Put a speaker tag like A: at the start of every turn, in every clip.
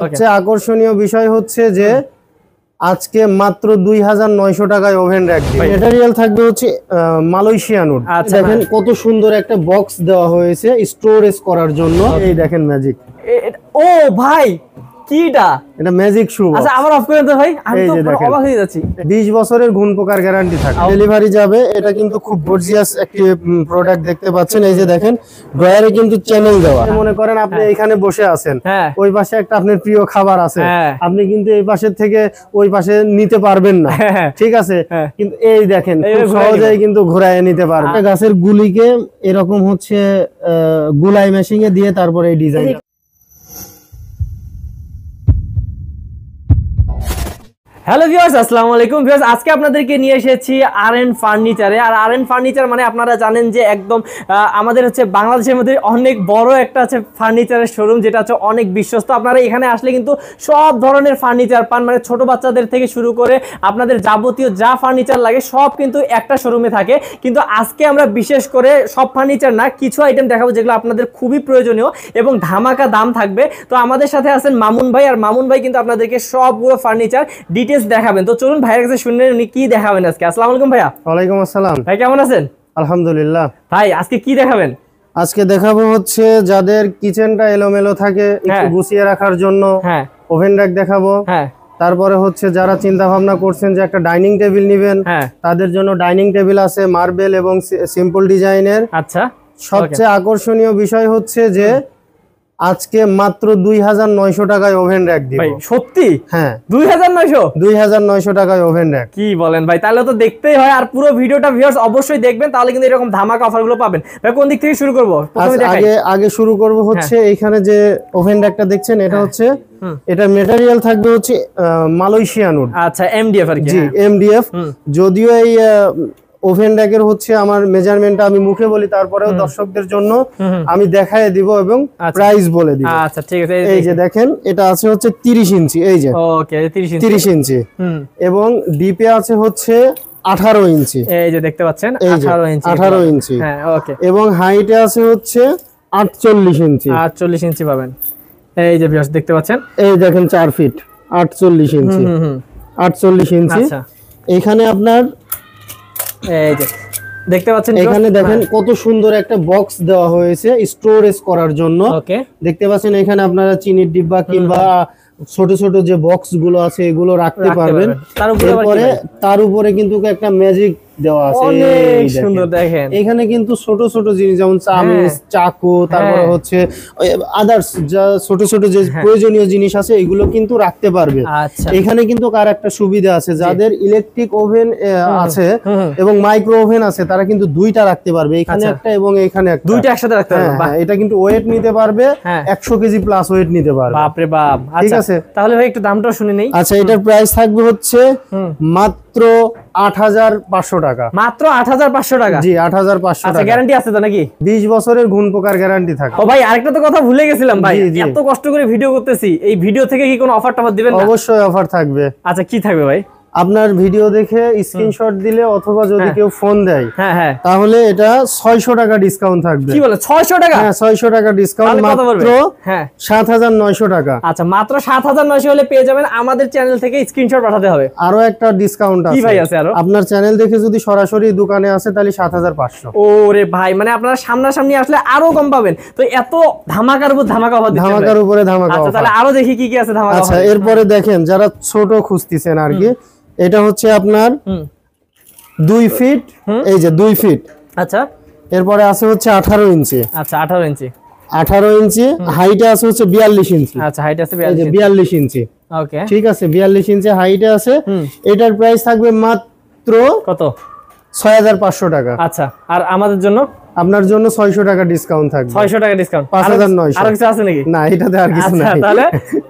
A: সবচেয়ে আকর্ষণীয় বিষয় হচ্ছে যে আজকে মাত্র 2900 টাকায় ওভেন র্যাক ম্যাটেরিয়াল থাকবে হচ্ছে মালয়েশিয়ান উড। দেখেন কত সুন্দর একটা বক্স দেওয়া হয়েছে স্টোরেজ করার জন্য। এই দেখেন ম্যাজিক।
B: ও ভাই কিটা
A: এটা ম্যাজিক শু।
B: আচ্ছা আবার অফ করে দাও ভাই, আমি তো অবাক হয়ে যাচ্ছি।
A: 20 বছরের গুণ পোকার গ্যারান্টি থাকে। ডেলিভারি যাবে। এটা কিন্তু খুব গর্জিয়াস একটি প্রোডাক্ট দেখতে পাচ্ছেন। এই যে দেখেন ড্রয়ারে কিন্তু চ্যানেল দেওয়া। মনে করেন আপনি এখানে বসে আছেন, ওই পাশে একটা আপনার প্রিয় খাবার আছে, আপনি কিন্তু এই পাশে থেকে ওই পাশে নিতে পারবেন না, ঠিক আছে? কিন্তু এই দেখেন খুব সহজেই কিন্তু ঘোরায় নিতে পারবেন। গাছের গুলিকে এরকম হচ্ছে গুলাই মেশিনে দিয়ে তারপরে এই ডিজাইন।
B: হ্যালো ভিউয়ার্স, আসসালামু আলাইকুম ভিউয়ার্স। আজকে আপনাদেরকে নিয়ে এসেছি আরএন ফার্নিচারে। আর আরএন ফার্নিচার মানে আপনারা জানেন যে একদম আমাদের হচ্ছে বাংলাদেশের মধ্যে অনেক বড় একটা আছে ফার্নিচারের শোরুম, যেটা হচ্ছে অনেক বিশ্বস্ত। আপনারা এখানে আসলে কিন্তু সব ধরনের ফার্নিচার পান, মানে ছোট বাচ্চাদের থেকে শুরু করে আপনাদের যাবতীয় যা ফার্নিচার লাগে সব কিন্তু একটা শোরুমে থাকে। কিন্তু আজকে আমরা বিশেষ করে সব ফার্নিচার না, কিছু আইটেম দেখাবো যেগুলো আপনাদের খুবই প্রয়োজনীয় এবং ধামাকা দাম থাকবে। তো আমাদের সাথে আছেন মামুন ভাই, আর মামুন ভাই কিন্তু আপনাদেরকে সবগুলো ফার্নিচার ডিটেইলস দেখাবেন। তো চলুন ভাইয়ের কাছে শুনে উনি কি দেখাবেন আজকে। আসসালামু আলাইকুম ভাইয়া।
A: ওয়ালাইকুম আসসালাম।
B: ভাই কেমন আছেন?
A: আলহামদুলিল্লাহ।
B: ভাই আজকে কি দেখাবেন?
A: আজকে দেখাবো হচ্ছে যাদের কিচেনটা এলোমেলো থাকে একটু গুছিয়ে রাখার জন্য ওভেন র্যাক দেখাবো। তারপরে হচ্ছে যারা চিন্তা ভাবনা করছেন যে একটা ডাইনিং টেবিল নেবেন, তাদের জন্য ডাইনিং টেবিল আছে মার্বেল এবং সিম্পল ডিজাইনের।
B: আচ্ছা,
A: সবচেয়ে আকর্ষণীয় বিষয় হচ্ছে যে আজকে মাত্র 2900 টাকায় ওভেন র্যাক দিব।
B: ভাই সত্যি? হ্যাঁ 2900
A: টাকায় ওভেন র্যাক।
B: কি বলেন ভাই? তাহলে তো দেখতেই হয়। আর পুরো ভিডিওটা ভিউয়ার্স অবশ্যই দেখবেন, তাহলে কিন্তু এরকম ধামাকা অফারগুলো পাবেন। ভাই কোন দিক থেকে শুরু করব? প্রথমে
A: আগে শুরু করব হচ্ছে এইখানে যে ওভেন র্যাকটা দেখছেন, এটা হচ্ছে এটা ম্যাটেরিয়াল থাকবে হচ্ছে মালয়েশিয়ান উড।
B: আচ্ছা, এমডিএফ আর কি?
A: জি এমডিএফ। যদিও এই ওভেন র্যাকের হচ্ছে আমার মেজারমেন্টটা আমি মুখে বলি, তারপরেও দর্শকদের জন্য আমি দেখায় দিব এবং প্রাইস বলে দিব।
B: আচ্ছা ঠিক আছে।
A: এই যে দেখেন এটা আছে হচ্ছে 30 ইঞ্চি। এই যে
B: ওকে 30
A: ইঞ্চি এবং ডিপে আছে হচ্ছে 18 ইঞ্চি।
B: এই যে দেখতে পাচ্ছেন
A: 18 ইঞ্চি।
B: হ্যাঁ ওকে।
A: এবং হাইটে আছে হচ্ছে 48 ইঞ্চি।
B: 48 ইঞ্চি পাবেন। এই যে ভিউয়ার্স দেখতে পাচ্ছেন,
A: এই দেখেন 4 ফিট 48 ইঞ্চি। 48 ইঞ্চি।
B: আচ্ছা
A: এখানে আপনার
B: এই যে দেখতে পাচ্ছেন,
A: এখানে দেখেন কত সুন্দর একটা বক্স দেওয়া হয়েছে স্টোরেজ করার জন্য।
B: ওকে
A: দেখতে পাচ্ছেন এখানে আপনারা চিনির ডিব্বা কিংবা ছোট ছোট যে বক্স গুলো আছে এগুলো রাখতে পারবেন। তার উপরে কিন্তু একটা ম্যাজিক দেওয়া আছে।
B: অনেক সুন্দর। দেখেন
A: এখানে কিন্তু ছোট ছোট জিনিস যেমন চামচ, চাকু, তারপরে হচ্ছে আদার্স যা ছোট ছোট যে প্রয়োজনীয় জিনিস আছে এগুলো কিন্তু রাখতে পারবে। এখানে কিন্তু কার একটা সুবিধা আছে, যাদের ইলেকট্রিক ওভেন আছে এবং মাইক্রো ওভেন আছে তারা কিন্তু দুইটা রাখতে পারবে, এখানে একটা এবং এখানে একটা,
B: দুইটা একসাথে রাখতে পারবে।
A: এটা কিন্তু ওয়েট নিতে পারবে, 100 কেজি প্লাস ওয়েট নিতে পারবে।
B: বাপ রে বাপ।
A: ঠিক আছে,
B: তাহলে ভাই একটু দামটা শুনে নেই।
A: আচ্ছা, এটার প্রাইস থাকবে হচ্ছে মাত্র 8500 টাকা।
B: মাত্র 8500 টাকা?
A: জি 8500 টাকা।
B: গ্যারান্টি আছে তো নাকি?
A: 20 বছরের গুণ পোকার গ্যারান্টি থাকে।
B: ও ভাই আরেকটা তো কথা ভুলে গেছিলাম ভাই, এত কষ্ট করে ভিডিও করতেছি, এই ভিডিও থেকে কি কোনো অফার টফার দিবেন?
A: অবশ্যই অফার থাকবে।
B: আচ্ছা কি থাকবে ভাই?
A: আপনার ভিডিও দেখে স্ক্রিনশট দিলে অথবা যদি কেউ ফোন দেয় তাহলে এটা 600 টাকা ডিসকাউন্ট থাকবে।
B: কি বলেন 600 টাকা?
A: হ্যাঁ 600 টাকা ডিসকাউন্ট, মাত্র 7900 টাকা।
B: আচ্ছা মাত্র 7900 হলে পেয়ে যাবেন। আমাদের চ্যানেল থেকে স্ক্রিনশট পাঠাতে হবে।
A: আরো একটা ডিসকাউন্ট আছে।
B: কি ভাই আছে আরো?
A: আপনার চ্যানেল দেখে যদি সরাসরি দোকানে আসে তাহলে 7500।
B: ওরে ভাই, মানে আপনারা সামনাসামনি আসলে আরো কম পাবেন। তো এত ধামাকার উপর ধামাকা অফার দিচ্ছেন?
A: ধামাকার উপরে ধামাকা।
B: আচ্ছা তাহলে আরো দেখি কি কি আছে ধামাকা।
A: আচ্ছা এরপরে দেখেন যারা ছোট খুঁজতেছেন আর কি, এটা হচ্ছে আপনার 2 ফিট। এই যে 2 ফিট।
B: আচ্ছা
A: এরপরে আছে হচ্ছে 18 ইঞ্চি।
B: আচ্ছা 18 ইঞ্চি।
A: 18 ইঞ্চি। হাইটে আছে হচ্ছে 42 ইঞ্চি।
B: আচ্ছা হাইট আছে
A: 42 ইঞ্চি।
B: ওকে
A: ঠিক আছে, 42 ইঞ্চি হাইটে আছে। এটার প্রাইস থাকবে মাত্র
B: কত?
A: 6500 টাকা।
B: আচ্ছা আর আমাদের জন্য?
A: আপনার জন্য 600 টাকা ডিসকাউন্ট থাকবে।
B: 600 টাকা ডিসকাউন্ট।
A: 5900।
B: আর কিছু আছে নাকি?
A: না, এটাতে আর কিছু নাই।
B: তাহলে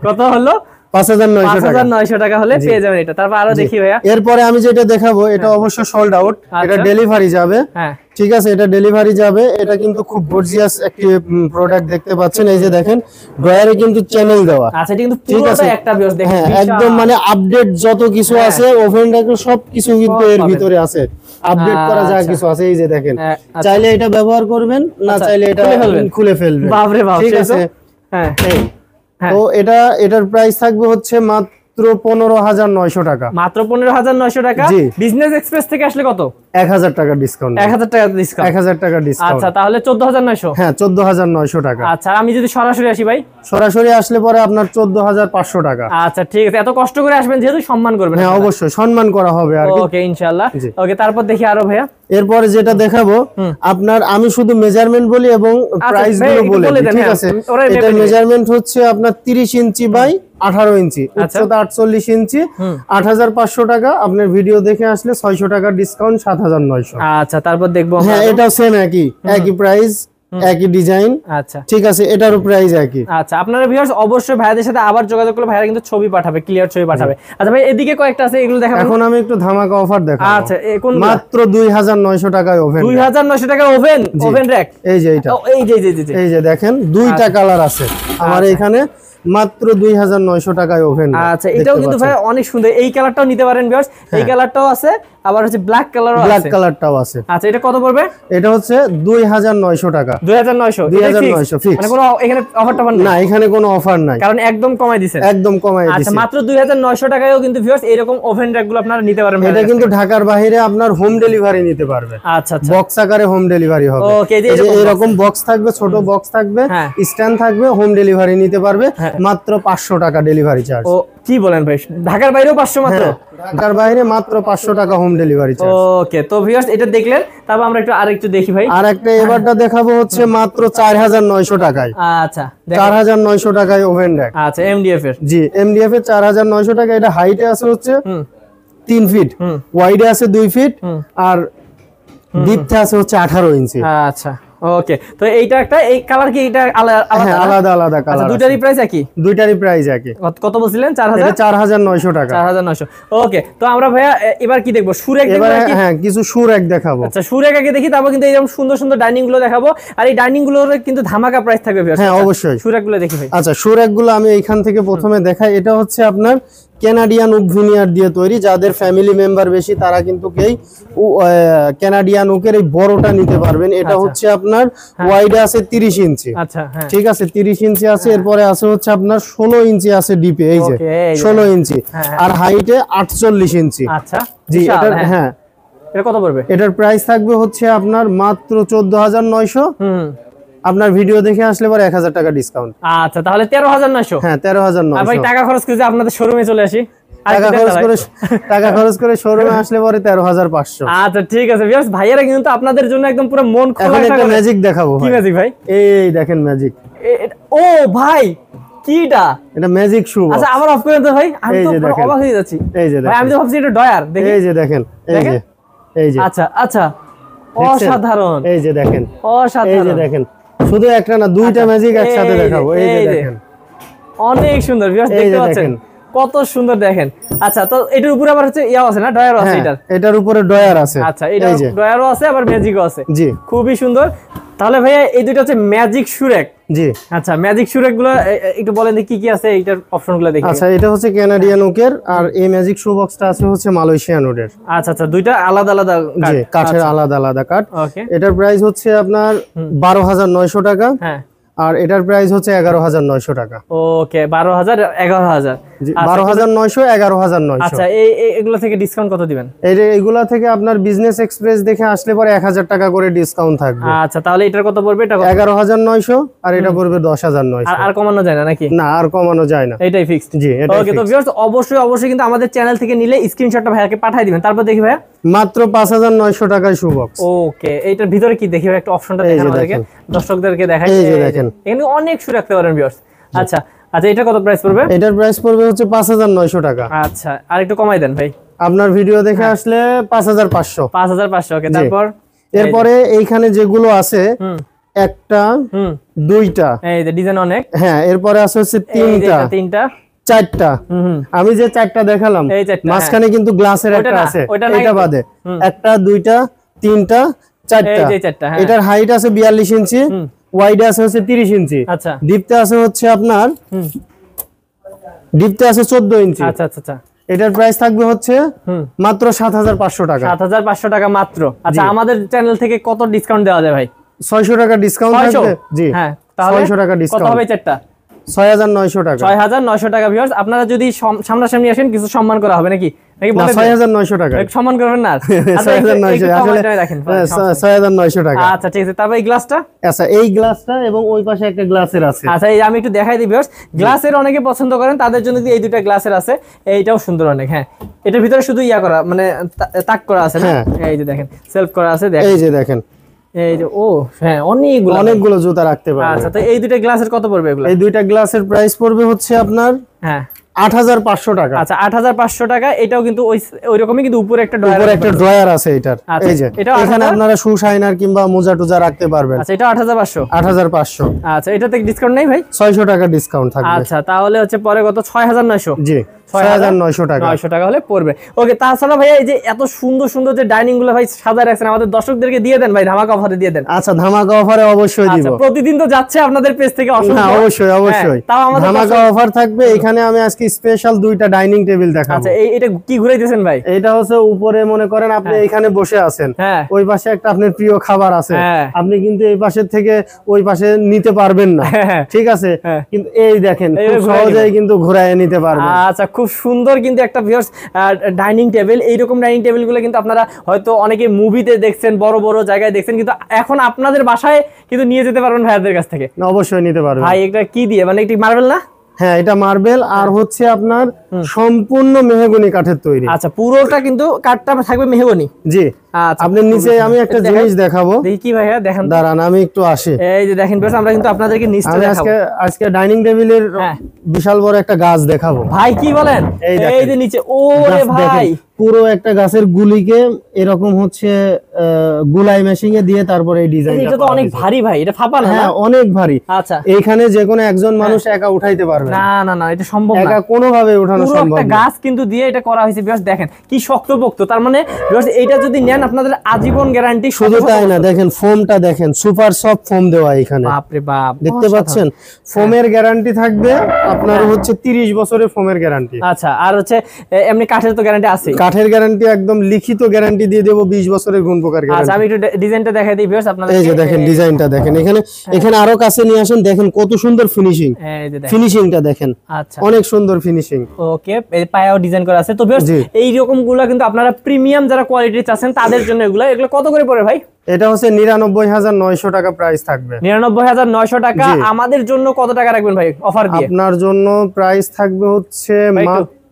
B: কত হলো?
A: 5900
B: টাকা হলে পেয়ে যাবেন এটা। তারপর আরো দেখি ভাইয়া।
A: এরপরে আমি যেটা দেখাবো এটা অবশ্য সোল্ড আউট, এটা ডেলিভারি যাবে। ঠিক আছে, এটা ডেলিভারি যাবে। এটা কিন্তু খুব গর্জিয়াস একটি প্রোডাক্ট দেখতে পাচ্ছেন। এই যে দেখেন ড্রয়ারে কিন্তু চ্যানেল দেওয়া।
B: আচ্ছা এটা কিন্তু পুরোটা একটা ভিউয়ার্স দেখেন,
A: একদম মানে আপডেট যত কিছু আছে ওভেন র্যাকের সব কিছু কিন্তু এর ভিতরে আছে, আপডেট করা যা কিছু আছে। এই যে দেখেন, চাইলে এটা ব্যবহার করবেন, না চাইলে এটা খুলে ফেলবেন।
B: বাপ রে বাপ।
A: ঠিক আছে। তো এটার প্রাইস থাকবে হচ্ছে মাত্র 15,900 টাকা।
B: মাত্র 15,900 টাকা। বিজনেস এক্সপ্রেস থেকে আসলে কত?
A: 1000 টাকা ডিসকাউন্ট।
B: 1000 টাকা ডিসকাউন্ট।
A: 1000 টাকা ডিসকাউন্ট।
B: আচ্ছা, তাহলে 14,900।
A: হ্যাঁ, 14,900 টাকা।
B: আচ্ছা, আমি যদি সরাসরি আসি ভাই?
A: সরাসরি আসলে পরে আপনার 14,500 টাকা।
B: আচ্ছা, ঠিক আছে। এত কষ্ট করে আসবেন যেহেতু, সম্মান করবেন।
A: হ্যাঁ, অবশ্যই সম্মান করা হবে আর কি।
B: ওকে, ইনশাআল্লাহ। ওকে, তারপর দেখি আরো ভাইয়া।
A: এরপরে যেটা দেখাবো আপনার, আমি শুধু মেজারমেন্ট বলি এবং প্রাইস গুলো বলে দিই, ঠিক আছে? এটা মেজারমেন্ট হচ্ছে আপনার 30 ইঞ্চি বাই 18 ইঞ্চি, উচ্চতা 48 ইঞ্চি, 8,500 টাকা। আপনার ভিডিও দেখে আসলে 600 টাকা ডিসকাউন্ট, 7,900।
B: আচ্ছা, তারপর দেখবো।
A: হ্যাঁ, এটাও সেম একই প্রাইস, একই ডিজাইন।
B: আচ্ছা,
A: ঠিক আছে, এটারও প্রাইস একই।
B: আচ্ছা, আপনারা ভিউয়ার্স অবশ্যই ভাইয়াদের সাথে আবার যোগাযোগ করলে ভাইয়ারা কিন্তু ছবি পাঠাবে, ক্লিয়ার ছবি পাঠাবে। আচ্ছা ভাই, এদিকে কয়েকটা আছে, এগুলো দেখাবেন?
A: এখন আমি একটু ধামাকা অফার দেখাবো।
B: আচ্ছা,
A: মাত্র 2,900 টাকায় ওভেন।
B: 2,900 টাকা ওভেন র‍্যাক।
A: এই যে এটা, এই যে দেখেন, দুইটা কালার আছে আমার এখানে। মাত্র 2,900 টাকায় ওভেন।
B: আচ্ছা, এটাও কিন্তু ভাই অনেক সুন্দর। এই কালারটাও নিতে পারেন ভিউয়ার্স, এই কালারটাও আছে, আবার হচ্ছে ব্ল্যাক কালারও আছে।
A: ব্ল্যাক কালারটাও আছে।
B: আচ্ছা, এটা কত পড়বে? এটা
A: হচ্ছে 2,900 টাকা।
B: 2,900 ফিক্স, মানে কোনো এখানে অফার টফার
A: না? এখানে কোনো অফার নাই,
B: কারণ একদম কমাই দিয়েছেন।
A: একদম কমাই দিয়েছি।
B: আচ্ছা, মাত্র 2,900 টাকায়ও কিন্তু ভিউয়ার্স এরকম ওভেন র‍্যাকগুলো আপনারা নিতে পারবেন।
A: এটা কিন্তু ঢাকার বাইরে আপনার হোম ডেলিভারি নিতে পারবে।
B: আচ্ছা আচ্ছা,
A: বক্স আকারে হোম ডেলিভারি হবে।
B: ওকে,
A: এরকম বক্স থাকবে, ছোট বক্স থাকবে, স্ট্যান্ড থাকবে, হোম ডেলিভারি নিতে পারবে। মাত্র 500 টাকা ডেলিভারি চার্জ।
B: ও কি বলেন ভাই, ঢাকার বাইরেও 500 মাত্র?
A: ঢাকার বাইরে মাত্র 500 টাকা হোম ডেলিভারি চার্জ।
B: ওকে, তো ভিউয়ার্স এটা দেখলেন, তারপর আমরা আরেকটু দেখি ভাই।
A: আরেকটা এবারটা দেখাবো হচ্ছে মাত্র 4,900 টাকায়।
B: আচ্ছা,
A: 4,900 টাকায় ওভেন র‍্যাক।
B: আচ্ছা, এমডিএফ এর?
A: জি, এমডিএফ এর 4,900 টাকা। এটা হাইটে আছে হচ্ছে 3 ফিট, ওয়াইডে আছে 2 ফিট, আর ডিপথে আছে হচ্ছে 18 ইঞ্চি।
B: আচ্ছা, ওকে, তো এইটা একটা, এই কালার কি এটা
A: আলাদা আলাদা কালার?
B: আচ্ছা, দুটারই প্রাইস একই?
A: দুইটারই প্রাইস একই।
B: কত বলছিলেন?
A: 4,900 টাকা।
B: 4,900। ওকে, তো আমরা ভাইয়া এবার কি দেখবো? সুরেক দেখবো নাকি?
A: হ্যাঁ, কিছু সুরেক দেখাবো।
B: আচ্ছা, সুরেক আগে দেখি, তারপর কিন্তু এইরকম সুন্দর সুন্দর ডাইনিং গুলো দেখাবো। আর এই ডাইনিং গুলোর কিন্তু ধামাকা প্রাইস থাকবে।
A: হ্যাঁ, অবশ্যই।
B: সুরেক গুলো দেখি ভাই।
A: আচ্ছা, সুরেক গুলো আমি এইখান থেকে প্রথমে দেখাই। এটা হচ্ছে আপনার কানাডিয়ান ওক ভিনিয়ার দিয়ে তৈরি। যাদের ফ্যামিলি মেম্বার বেশি তারা কিন্তু কানাডিয়ান ওকের এই বড়টা নিতে পারবেন। এটা হচ্ছে আপনার ওয়াইডে আছে 30 ইঞ্চি।
B: আচ্ছা,
A: ঠিক আছে, 30 ইঞ্চি আছে। এরপরে আছে হচ্ছে আপনার 16 ইঞ্চি আছে ডিপে, এই যে 16 ইঞ্চি, আর হাইটে 48 ইঞ্চি।
B: আচ্ছা,
A: জি, এটা হ্যাঁ,
B: এটা কত পড়বে?
A: এটার প্রাইস থাকবে হচ্ছে আপনার মাত্র 14,900। আপনার ভিডিও দেখে আসলে পরে 1,000 টাকা ডিসকাউন্ট।
B: আচ্ছা, তাহলে 13,900।
A: হ্যাঁ, 13,900।
B: ভাই টাকা খরচ করে আপনাদের শোরুমে চলে আসি।
A: টাকা খরচ করে শোরুমে আসলে পরে 13,500।
B: আচ্ছা, ঠিক আছে ভিউয়ার্স, ভাইয়ারা কিন্তু আপনাদের জন্য একদম পুরো মন খোলা।
A: একটা ম্যাজিক দেখাবো।
B: কি ম্যাজিক ভাই?
A: এই দেখেন ম্যাজিক।
B: ও ভাই, কিটা?
A: এটা ম্যাজিক শু।
B: আচ্ছা, আবার অফ করে দাও ভাই, আমি তো অবাক হয়ে যাচ্ছি।
A: এই যে
B: ভাই, আমি তো ভাবছি এটা ডয়ার। দেখি,
A: এই যে দেখেন, এই যে।
B: আচ্ছা আচ্ছা, অসাধারণ।
A: এই যে দেখেন,
B: অসাধারণ।
A: এই যে দেখেন, শুধু একটা না, দুইটা ম্যাজিক একসাথে দেখাবো। এই যে দেখেন,
B: অনেক সুন্দর ভিউয়ার্স, দেখতে পাচ্ছেন কত সুন্দর দেখেন। আচ্ছা, তো এটার উপরে আবার হচ্ছে আছে না, ডয়ারও আছে?
A: এটার উপরে ডয়ার আছে।
B: আচ্ছা, এটা ডয়ারও আছে, আবার ম্যাজিকও আছে।
A: জি,
B: খুবই সুন্দর। তাহলে ভাইয়া এই দুটো হচ্ছে ম্যাজিক সুরেক।
A: জি,
B: আচ্ছা, ম্যাজিক সুরেক গুলো একটু বলেন কি কি আছে, এইটার অপশন গুলো দেখি।
A: আচ্ছা, এটা হচ্ছে কানাডিয়ান ওকের, আর এই ম্যাজিক শু বক্সটা আছে হচ্ছে মালয়েশিয়ান ওডের।
B: আচ্ছা আচ্ছা, দুইটা আলাদা আলাদা কাঠ,
A: কাঠের আলাদা আলাদা কাঠ।
B: ওকে,
A: এটার প্রাইস হচ্ছে আপনার 12,900 টাকা।
B: হ্যাঁ,
A: আর এটার প্রাইস হচ্ছে 11,900 টাকা।
B: ওকে, 12,000, 11,000।
A: 12,900, 11,900।
B: আচ্ছা, এগুলা থেকে ডিসকাউন্ট কত দিবেন?
A: এইগুলা থেকে আপনার বিজনেস এক্সপ্রেস দেখে আসলে পরে 1,000 টাকা করে ডিসকাউন্ট থাকবে।
B: আচ্ছা, তাহলে এটার কত পড়বে? এটা
A: 11,900, আর এটা পড়বে 10,900।
B: আর কমানো যায় না নাকি?
A: না, আর কমানো যায় না,
B: এটাই ফিক্সড।
A: জি, এটাই
B: ওকে, তো ভিউয়ার্স অবশ্যই কিন্তু আমাদের চ্যানেল থেকে নিলে স্ক্রিনশটটা ভাইয়াকে পাঠিয়ে দিবেন। তারপর দেখি ভাইয়া,
A: মাত্র 5,900 টাকায় শু বক্স।
B: ওকে, এইটার ভিতরে কি দেখি ভাই, একটা অপশনটা দেখান আমাদেরকে, দর্শকদেরকে দেখাই।
A: এই যে দেখেন,
B: এখানে অনেক শু রাখতে পারেন ভিউয়ার্স। আচ্ছা আচ্ছা, এটা কত প্রাইস পড়বে?
A: এটার প্রাইস পড়বে হচ্ছে 5,900 টাকা।
B: আচ্ছা, আর একটু কমাই দেন ভাই।
A: আপনার ভিডিও দেখে আসলে 5,500।
B: 5,500। ওকে, তারপর
A: এরপরে এইখানে যেগুলো আছে, একটা, দুইটা,
B: এই যে ডিজাইন অনেক।
A: হ্যাঁ, এরপরে আছে হচ্ছে তিনটা, চারটা। আমি যে চারটা দেখালাম, মাঝখানে কিন্তু গ্লাসের একটা আছে, এটা বাদে একটা, দুইটা, তিনটা, চারটা। এটার হাইট আছে 42 ইঞ্চি, ওয়াইডে আছে হচ্ছে 30 ইঞ্চি।
B: আচ্ছা,
A: ডিপতে আছে হচ্ছে আপনার, ডিপতে আছে 14 ইঞ্চি।
B: আচ্ছা আচ্ছা আচ্ছা,
A: এটার প্রাইস থাকবে হচ্ছে মাত্র 7,500 টাকা।
B: 7,500 টাকা মাত্র। আচ্ছা, আমাদের চ্যানেল থেকে কত ডিসকাউন্ট দেওয়া যায় ভাই?
A: 600 টাকা ডিসকাউন্ট থাকবে। জি,
B: হ্যাঁ, তাহলে
A: 600 টাকা ডিসকাউন্ট।
B: কত হবে চারটা?
A: 6900 টাকা।
B: 6900 টাকা ভিউয়ার্স। আপনারা যদি সামনাসামনি আসেন কিছু সম্মান করা হবে নাকি? নাকি
A: না, 6900 টাকা।
B: সম্মান করবেন না?
A: 6900 আসলে
B: দেখেন
A: 6900 টাকা।
B: আচ্ছা ঠিক আছে। তারপর এই গ্লাসটা?
A: আচ্ছা এই গ্লাসটা এবং ওই পাশে একটা গ্লাসের আছে।
B: আচ্ছা এই আমি একটু দেখাই দিই ভিউয়ার্স। গ্লাসের অনেকে পছন্দ করেন, তাদের জন্য এই দুইটা গ্লাসের আছে। এইটাও সুন্দর অনেক। হ্যাঁ, এটার ভিতরে শুধু ইয়া করা মানে তাক করা আছে না? এই যে দেখেন সেলফ করা আছে। দেখেন
A: এই যে দেখেন,
B: এই যে ও হ্যাঁ
A: অনেকগুলো জুতা রাখতে পারবেন।
B: আচ্ছা তো এই দুইটা গ্লাসের কত পড়বে এগুলো?
A: এই দুইটা গ্লাসের প্রাইস পড়বে হচ্ছে আপনার
B: হ্যাঁ
A: 8500 টাকা।
B: আচ্ছা 8500 টাকা। এটাও কিন্তু ওই রকমই, কিন্তু উপরে একটা
A: ড্রয়ার আছে এটার। এই যে এখানে আপনারা শু শাইনার কিংবা মোজা টুজা রাখতে পারবেন।
B: আচ্ছা এটা 8500।
A: 8500।
B: আচ্ছা এটাতে ডিসকাউন্ট নেই ভাই?
A: 600 টাকা ডিসকাউন্ট থাকবে।
B: আচ্ছা তাহলে হচ্ছে পরে কত? 6900।
A: জি 6900 টাকা।
B: 900 টাকা হলে পড়বে। ওকে, তাছাড়া ভাই এই যে এত সুন্দর সুন্দর যে ডাইনিং গুলো ভাই সাজায় রাখছেন, আমাদের দর্শকদেরকে দিয়ে দেন ভাই, ধামাকা অফারে দিয়ে দেন।
A: আচ্ছা ধামাকা অফারে অবশ্যই দিব।
B: আচ্ছা প্রতিদিন তো যাচ্ছে আপনাদের পেজ থেকে অসংখ্য।
A: হ্যাঁ অবশ্যই অবশ্যই ধামাকা অফার থাকবে। এখানে আমি আজকে স্পেশাল দুইটা ডাইনিং টেবিল দেখাবো।
B: আচ্ছা এটা কি ঘুরাইতেছেন ভাই?
A: এটা হচ্ছে উপরে মনে করেন আপনি এখানে বসে আছেন,
B: হ্যাঁ
A: ওই পাশে একটা আপনার প্রিয় খাবার আছে, আপনি কিন্তু এই পাশের থেকে ওই পাশে নিতে পারবেন না, ঠিক আছে? কিন্তু এই দেখেন খুব সহজেই কিন্তু ঘুরায় নিতে পারবেন।
B: আচ্ছা খুব সুন্দর কিন্তু একটা ভিউয়ার্স ডাইনিং টেবিল। এইরকম ডাইনিং টেবিল গুলো কিন্তু আপনারা হয়তো অনেকে মুভিতে দেখছেন, বড় বড় জায়গায় দেখছেন, কিন্তু এখন আপনাদের বাসায় কিন্তু নিয়ে যেতে পারবেন ভাইয়াদের কাছ থেকে।
A: অবশ্যই নিতে পারবেন।
B: ভাই এটা কি দিয়ে, মানে একটি মার্বেল না?
A: হ্যাঁ এটা মার্বেল আর হচ্ছে আপনার সম্পূর্ণ মেহগনি কাঠের তৈরি।
B: আচ্ছা পুরোটা কিন্তু কাঠটা থাকবে মেহগনি?
A: জি।
B: আচ্ছা
A: আপনি নিচে আমি একটা জিনিস দেখাবো।
B: দেখি কি ভাইয়া দেখেন,
A: দাঁড়ান আমি একটু আসি।
B: এই যে দেখেন বেশ, আমরা কিন্তু আপনাদেরকে নিচটা দেখাবো।
A: আজকে ডাইনিং টেবিলের বিশাল বড় একটা গাছ দেখাবো।
B: ভাই কি বলেন? এই যে নিচে ওরে ভাই
A: পুরো একটা গাছের গুলিকে এরকম হচ্ছে গুলাই মেশিং এ দিয়ে তারপরে এই ডিজাইন।
B: এটা তো অনেক ভারী ভাই, এটা ফাঁপা না?
A: হ্যাঁ অনেক ভারী।
B: আচ্ছা
A: এইখানে যে কোনো একজন মানুষ একা উঠাইতে পারবে
B: না? না না এটা সম্ভব না,
A: একা কোনো ভাবে উঠানো সম্ভব না।
B: একটা গাছ কিন্তু দিয়ে এটা করা হয়েছে বিকজ দেখেন কি শক্তপোক্ত। তার মানে বিকজ এইটা যদি নেন আপনাদের আজীবন গ্যারান্টি।
A: শুধু তাই না, দেখেন ফোমটা দেখেন, সুপার সফট ফোম দেওয়া এখানে।
B: বাপ রে বাপ,
A: দেখতে পাচ্ছেন? ফোমের গ্যারান্টি থাকবে আপনার হচ্ছে 30 বছরের ফোমের গ্যারান্টি।
B: আচ্ছা আর হচ্ছে এমনি কাঠের তো গ্যারান্টি আছে?
A: কাঠের গ্যারান্টি একদম লিখিত গ্যারান্টি দিয়ে দেব 20 বছরের গুণ পোকার গ্যারান্টি।
B: আচ্ছা আমি একটু ডিজাইনটা দেখাই দিই ভিউয়ার্স আপনাদের।
A: এই যে দেখেন ডিজাইনটা দেখেন, এখানে আরো কাছে নিয়ে আসেন, দেখেন কত সুন্দর ফিনিশিং।
B: এই যে দেখেন
A: ফিনিশিংটা দেখেন,
B: আচ্ছা
A: অনেক সুন্দর ফিনিশিং।
B: ওকে, এই পায়াও ডিজাইন করা আছে। তো ভিউয়ার্স এই রকম গুলো কিন্তু আপনারা প্রিমিয়াম যারা কোয়ালিটি চাচ্ছেন তাদের জন্য এগুলো কত করে পড়ে ভাই?
A: এটা হচ্ছে 99900 টাকা প্রাইস থাকবে।
B: 99900 টাকা। আমাদের জন্য কত টাকা রাখবেন ভাই অফার দিয়ে?
A: আপনার জন্য প্রাইস থাকবে হচ্ছে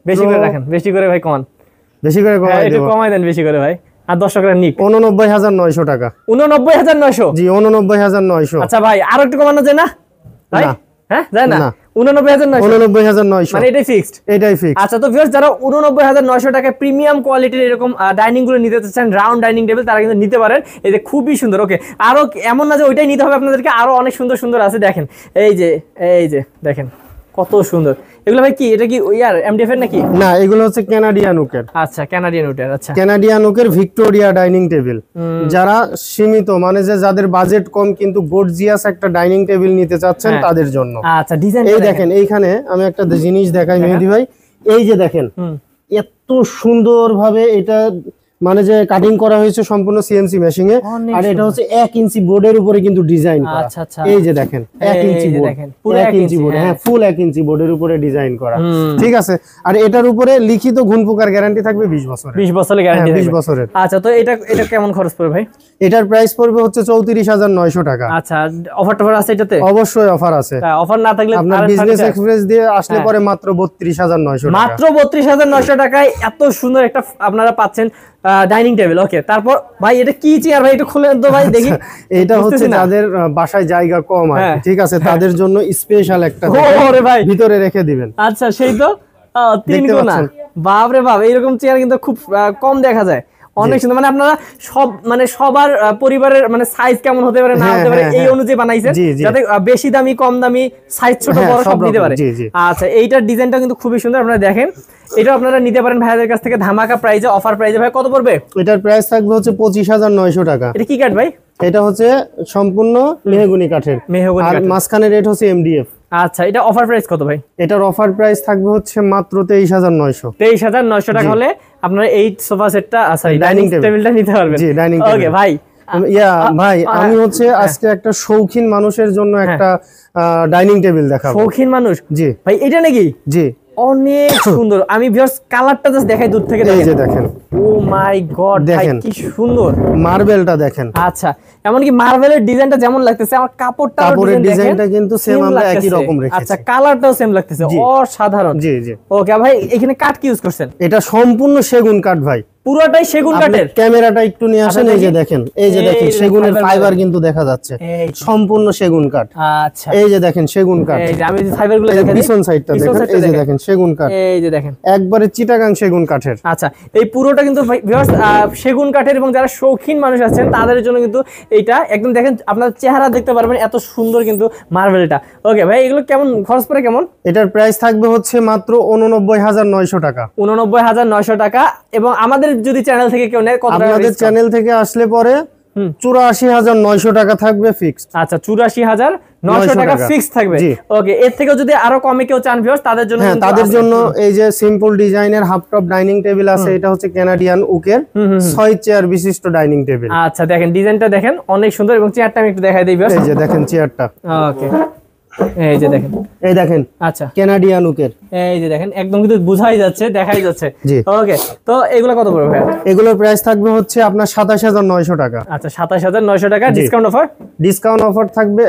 B: বেশি করে রাখেন, বেশি করে ভাই কমান,
A: বেশি করে কমাই দেব।
B: একটু কমাই দেন বেশি করে ভাই, আর দর্শকরা নিক।
A: 89900 টাকা।
B: 89900?
A: জি 89900।
B: আচ্ছা ভাই আর একটু কমানো যায় না ভাই? হ্যাঁ যায় না? 89900 মানে এটাই ফিক্সড?
A: এটাই ফিক্সড।
B: আচ্ছা তো ভিউয়ার্স যারা 89900 টাকা প্রিমিয়াম কোয়ালিটির এরকম ডাইনিং গুলো নিতে চাচ্ছেন, রাউন্ড ডাইনিং টেবিল, তারা কিন্তু নিতে পারেন। এই যে খুবই সুন্দর। ওকে, আরো এমন না যে ওইটাই নিতে হবে আপনাদেরকে, আরো অনেক সুন্দর সুন্দর আছে। দেখেন এই যে দেখেন কত সুন্দর এগুলো ভাই। কি এটা কি ইয়ার এমডিএফ এর নাকি?
A: না এগুলো হচ্ছে কানাডিয়ান উকের।
B: আচ্ছা কানাডিয়ান উকের। আচ্ছা
A: কানাডিয়ান উকের ভিক্টোরিয়া ডাইনিং টেবিল। যারা সীমিত মানে যে যাদের বাজেট কম কিন্তু গর্জিয়াস একটা ডাইনিং টেবিল নিতে চাচ্ছেন তাদের জন্য।
B: আচ্ছা ডিজাইন
A: এই দেখেন, এইখানে আমি একটা জিনিস দেখাই মেহেদী ভাই। এই যে দেখেন এত সুন্দর ভাবে এটা মানে যে কাটিং করা হয়েছে সম্পূর্ণ সিএনসি মেশিং এ, আর এটা হচ্ছে 1 ইঞ্চি বোর্ডের উপরে কিন্তু ডিজাইন করা।
B: আচ্ছা আচ্ছা
A: এই যে দেখেন 1 ইঞ্চি বোর্ড, পুরো 1 ইঞ্চি বোর্ড, হ্যাঁ ফুল 1 ইঞ্চি বোর্ডের উপরে ডিজাইন করা, ঠিক আছে? আর এটার উপরে লিখিত ঘুণ পোকার গ্যারান্টি থাকবে 20 বছরের।
B: 20 বছরের গ্যারান্টি,
A: 20 বছরের।
B: আচ্ছা তো এটা কেমন খরচ পড়বে ভাই?
A: এটার প্রাইস পড়বে হচ্ছে 34900 টাকা।
B: আচ্ছা অফার টফার আছে এটাতে?
A: অবশ্যই অফার আছে।
B: অফার না থাকলে
A: আপনার বিজনেস এক্সপ্রেস দিয়ে আসলে পরে মাত্র 32900 টাকা।
B: মাত্র 32900 টাকায় এত সুন্দর একটা আপনারা পাচ্ছেন ডাইনিং টেবিল। ওকে, তারপর ভাই এটা কি চেয়ার ভাই, একটু খুলে তো ভাই দেখি।
A: এটা হচ্ছে যাদের বাসায় জায়গা কম আছে, ঠিক আছে, তাদের জন্য স্পেশাল একটা
B: ভাই
A: ভিতরে রেখে দিবেন।
B: আচ্ছা সেই তো 3 কোণা, বাপ রে বাপ, এইরকম চেয়ার কিন্তু খুব কম দেখা যায়, অনেক সুন্দর। মানে আপনারা সবার পরিবারের মানে সাইজ কেমন হতে পারে না হতে পারে এই অনুযায়ী বানাইছেন, যাতে বেশি দামি কম দামি সাইজ ছোট বড় সব নিতে পারে। আচ্ছা এইটার ডিজাইনটা কিন্তু খুবই সুন্দর, আপনারা দেখেন। এটা আপনারা নিতে পারেন ভাইদের কাছ থেকে ধামাকা প্রাইজে, অফার প্রাইজে। ভাই কত পড়বে?
A: এটার প্রাইস থাকবে হচ্ছে 25900 টাকা।
B: এটা কি কাঠ ভাই?
A: এটা হচ্ছে সম্পূর্ণ মেহগনি কাঠের, আর মাঝখানে রেট হচ্ছে এমডিএফ।
B: আচ্ছা এটা অফার প্রাইস কত ভাই?
A: এটার অফার প্রাইস থাকবে হচ্ছে মাত্র 23900।
B: 23900 টাকা হলে আপনারা এই সোফা সেটটা ডাইনিং টেবিলটা নিতে পারবেন।
A: জি ডাইনিং টেবিল।
B: ওকে ভাই
A: ভাই আমি হচ্ছে আজকে একটা শৌখিন মানুষের জন্য একটা ডাইনিং টেবিল দেখাবো।
B: শৌখিন মানুষ
A: জি
B: ভাই, এটা নাকি?
A: জি
B: অনেক সুন্দর। আমি ভিউয়ার্স কালারটা জাস্ট দেখাই দূর থেকে।
A: এই যে দেখেন,
B: ও মাই গড,
A: দেখেন
B: কি সুন্দর
A: মার্বেলটা দেখেন।
B: আচ্ছা, এমনকি মার্বেলের ডিজাইনটা যেমন লাগতেছে, আমার কাপড়ের
A: ডিজাইনটা কিন্তু সেম আমরা একই রকম রেখেছি।
B: আচ্ছা, কালারটাও সেম লাগতেছে, অসাধারণ।
A: জি জি।
B: ওকে ভাই, এখানে কাঠ কি ইউজ করছেন?
A: এটা সম্পূর্ণ সেগুন কাঠ ভাই,
B: পুরোটাই সেগুন কাঠের।
A: ক্যামেরাটা একটু নিয়ে আসেন। এই যে দেখেন, এই যে দেখেন সেগুনের ফাইবার কিন্তু দেখা যাচ্ছে, সম্পূর্ণ সেগুন কাঠ।
B: আচ্ছা,
A: এই যে দেখেন সেগুন কাঠ।
B: এই যে আমি ফাইবারগুলো দেখাই,
A: পিছন সাইডটা দেখেন, এই যে দেখেন সেগুন কাঠ,
B: এই যে দেখেন
A: একবারে চিটাগাং সেগুন কাঠের।
B: আচ্ছা, এই পুরোটা কিন্তু ভিউয়ার্স সেগুন কাঠের, এবং যারা শৌখিন মানুষ আছেন তাদের জন্য কিন্তু এইটা একদম দেখেন, আপনার চেহারা দেখতে পারবেন এত সুন্দর কিন্তু মার্বেলটা। ওকে ভাই, এগুলো কেমন খরচ পড়ে কেমন?
A: এটার প্রাইস থাকবে হচ্ছে মাত্র 89,900 টাকা।
B: 89,900 টাকা। এবং আমাদের যদি চ্যানেল থেকে কেউ নেয়, কত টাকা?
A: আপনাদের চ্যানেল থেকে আসলে পরে 84,900 টাকা থাকবে ফিক্সড।
B: আচ্ছা, 84,900 টাকা ফিক্স থাকবে। ওকে, এর থেকেও যদি আরো কমে কেউ চান ভিউয়ার্স, তাদের জন্য
A: হ্যাঁ, তাদের জন্য এই যে সিম্পল ডিজাইনের হাফ টপ ডাইনিং টেবিল আছে। এটা হচ্ছে কানাডিয়ান উকের 6 চেয়ার বিশিষ্ট ডাইনিং টেবিল।
B: আচ্ছা, দেখেন ডিজাইনটা দেখেন, অনেক সুন্দর। এবং চেয়ারটা আমি একটু দেখাই দিই ভিউয়ার্স।
A: এই যে দেখেন চেয়ারটা।
B: ওকে, এই যে দেখেন,
A: এই দেখেন।
B: আচ্ছা,
A: কানাডিয়ান উকের।
B: এই যে দেখেন, একদম কিন্তু বোঝাই যাচ্ছে, দেখাই যাচ্ছে। ওকে, তো এগুলো কত পড়বে ভাই?
A: এগুলোর প্রাইস থাকবে হচ্ছে আপনার 27,900 টাকা।
B: আচ্ছা, 27,900 টাকা। Discount offer?
A: ডিসকাউন্ট অফার থাকবে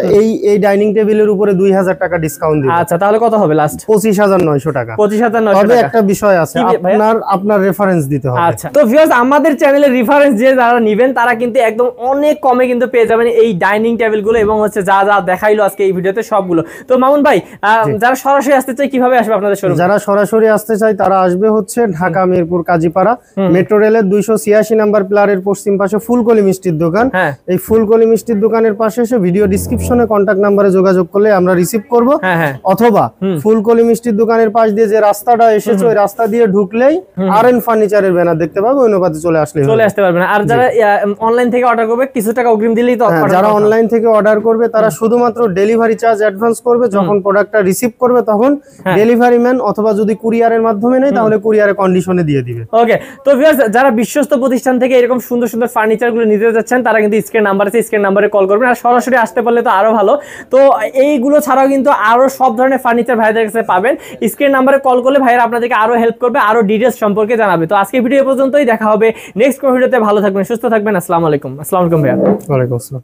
A: এই ডাইনিং টেবিলের উপরে 2,000 টাকা ডিসকাউন্ট দিব।
B: আচ্ছা, তাহলে কত হবে লাস্ট?
A: 25,900 টাকা।
B: 25,900
A: তবে
B: টাকা।
A: একটা বিষয় আছে, আপনার রেফারেন্স দিতে হবে।
B: আচ্ছা, তো ভিউয়ার্স, আমাদের চ্যানেলের রেফারেন্স যে যারা নেবেন তারা কিন্তু একদম অনেক কমে কিন্তু পেয়ে যাবেন এই ডাইনিং টেবিলগুলো, এবং হচ্ছে যা যা দেখাইলো আজকে এই ভিডিওতে সবগুলো। তো মামুন ভাই, যারা সরাসরি আসতে চায় কিভাবে আসবে আপনাদের শোরুমে?
A: যারা সরাসরি আসতে চায় তারা আসবে হচ্ছে ঢাকা মিরপুর কাজীপাড়া মেট্রো রেলের 286 নাম্বার প্লারের পশ্চিম পাশে ফুলকলি মিষ্টির দোকান। এই ফুলকলি মিষ্টির দোকানের পাশে এসে ভিডিও ডেসক্রিপশনে কন্টাক্ট নাম্বারে যোগাযোগ করলে আমরা রিসিভ করব। অথবা ফুলকলি মিষ্টির দোকানের পাশ দিয়ে যে রাস্তাটা এসেছে ওই রাস্তা দিয়ে ঢুকলেই আরএন ফার্নিচারের ব্যানার দেখতে পাবে, ওই অনুপাতে চলে আসতে পারবেন।
B: আর যারা অনলাইন থেকে অর্ডার করবে কিছু টাকা অগ্রিম দিলেই তো?
A: যারা অনলাইন থেকে অর্ডার করবে তারা শুধুমাত্র ডেলিভারি চার্জ অ্যাডভান্স করবে, যখন প্রোডাক্টটা রিসিভ করবে তখন ডেলিভারি ম্যান অথবা যদি কুরিয়ারের মাধ্যমে নেয় তাহলে কুরিয়ারে কন্ডিশনে দিয়ে দিবে।
B: ওকে, তো ভিউয়ার্স, যারা বিশ্বস্ত প্রতিষ্ঠান থেকে এরকম সুন্দর সুন্দর ফার্নিচারগুলো নিতে যাচ্ছেন তারা কিন্তু স্ক্রিন নাম্বার আছে, স্ক্রিন নাম্বারে কল করবেন। আর সরাসরি আসতে পারলে তো আরো ভালো। তো এইগুলো ছাড়াও কিন্তু আরো সব ধরনের ফার্নিচার ভাইদের কাছে পাবেন। স্ক্রিন নাম্বারে কল করলে ভাইরা আপনাদেরকে আরো হেল্প করবে, আরো ডিটেইলস সম্পর্কে জানাবে। তো আজকে ভিডিও পর্যন্তই, দেখা হবে নেক্সট ভিডিওতে। ভালো থাকবেন, সুস্থ থাকবেন। আসসালামু আলাইকুম। আসসালামু আলাইকুম ভাইয়া।
A: ওয়ালাইকুম আসসালাম।